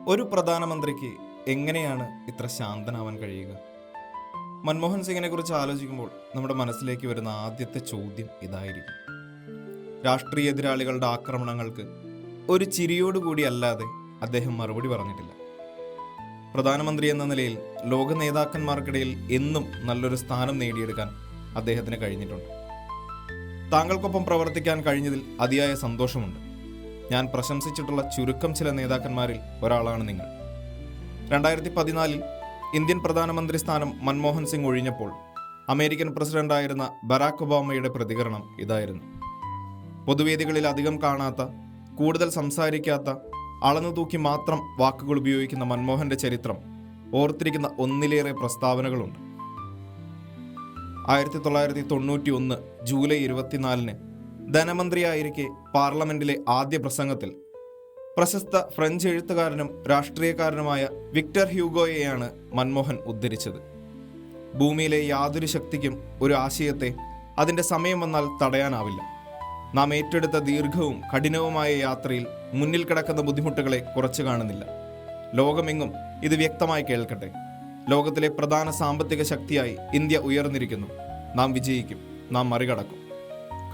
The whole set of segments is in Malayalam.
ഒരു പ്രധാനമന്ത്രിക്ക് എങ്ങനെയാണ് ഇത്ര ശാന്തനാവാൻ കഴിയുക? മൻമോഹൻ സിംഗിനെ കുറിച്ച് ആലോചിക്കുമ്പോൾ നമ്മുടെ മനസ്സിലേക്ക് വരുന്ന ആദ്യത്തെ ചോദ്യം ഇതായിരിക്കും. രാഷ്ട്രീയ എതിരാളികളുടെ ആക്രമണങ്ങൾക്ക് ഒരു ചിരിയോടുകൂടി അല്ലാതെ അദ്ദേഹം മറുപടി പറഞ്ഞിട്ടില്ല. പ്രധാനമന്ത്രി എന്ന നിലയിൽ ലോക നേതാക്കന്മാർക്കിടയിൽ എന്നും നല്ലൊരു സ്ഥാനം നേടിയെടുക്കാൻ അദ്ദേഹത്തിന് കഴിഞ്ഞിട്ടുണ്ട്. താങ്കൾക്കൊപ്പം പ്രവർത്തിക്കാൻ കഴിഞ്ഞതിൽ അതിയായ സന്തോഷമുണ്ട്. ഞാൻ പ്രശംസിച്ചിട്ടുള്ള ചുരുക്കം ചില നേതാക്കന്മാരിൽ ഒരാളാണ് നിങ്ങൾ. 2014 ഇന്ത്യൻ പ്രധാനമന്ത്രി സ്ഥാനം മൻമോഹൻ സിംഗ് ഒഴിഞ്ഞപ്പോൾ അമേരിക്കൻ പ്രസിഡന്റായിരുന്ന ബറാക് ഒബാമയുടെ പ്രതികരണം ഇതായിരുന്നു. പൊതുവേദികളിൽ അധികം കാണാത്ത, കൂടുതൽ സംസാരിക്കാത്ത, അളന്നു തൂക്കി മാത്രം വാക്കുകൾ ഉപയോഗിക്കുന്ന മൻമോഹന്റെ ചരിത്രം ഓർത്തിരിക്കുന്ന ഒന്നിലേറെ പ്രസ്താവനകളുണ്ട്. 1991 ജൂലൈ 24 ധനമന്ത്രിയായിരിക്കെ പാർലമെന്റിലെ ആദ്യ പ്രസംഗത്തിൽ പ്രശസ്ത ഫ്രഞ്ച് എഴുത്തുകാരനും രാഷ്ട്രീയക്കാരനുമായ വിക്ടർ ഹ്യൂഗോയെയാണ് മൻമോഹൻ ഉദ്ധരിച്ചത്. ഭൂമിയിലെ യാതൊരു ശക്തിക്കും ഒരു ആശയത്തെ അതിൻ്റെ സമയം വന്നാൽ തടയാനാവില്ല. നാം ഏറ്റെടുത്ത ദീർഘവും കഠിനവുമായ യാത്രയിൽ മുന്നിൽ കിടക്കുന്ന ബുദ്ധിമുട്ടുകളെ കുറച്ചു കാണുന്നില്ല. ലോകമെങ്ങും ഇത് വ്യക്തമായി കേൾക്കട്ടെ. ലോകത്തിലെ പ്രധാന സാമ്പത്തിക ശക്തിയായി ഇന്ത്യ ഉയർന്നിരിക്കുന്നു. നാം വിജയിക്കും. നാം മറികടക്കും.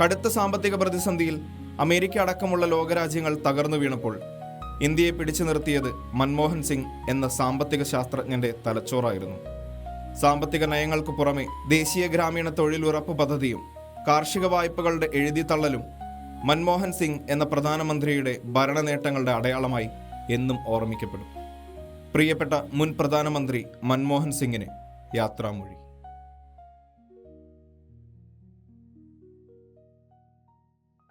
കടുത്ത സാമ്പത്തിക പ്രതിസന്ധിയിൽ അമേരിക്ക അടക്കമുള്ള ലോകരാജ്യങ്ങൾ തകർന്നു വീണപ്പോൾ ഇന്ത്യയെ പിടിച്ചു നിർത്തിയത് മൻമോഹൻ സിംഗ് എന്ന സാമ്പത്തിക ശാസ്ത്രജ്ഞന്റെ തലച്ചോറായിരുന്നു. സാമ്പത്തിക നയങ്ങൾക്ക് പുറമെ ദേശീയ ഗ്രാമീണ തൊഴിലുറപ്പ് പദ്ധതിയും കാർഷിക വായ്പകളുടെ എഴുതിത്തള്ളലും മൻമോഹൻ സിംഗ് എന്ന പ്രധാനമന്ത്രിയുടെ ഭരണ നേട്ടങ്ങളുടെ അടയാളമായി എന്നും ഓർമ്മിക്കപ്പെടും. പ്രിയപ്പെട്ട മുൻ പ്രധാനമന്ത്രി മൻമോഹൻ സിംഗിന് യാത്രാമൊഴി.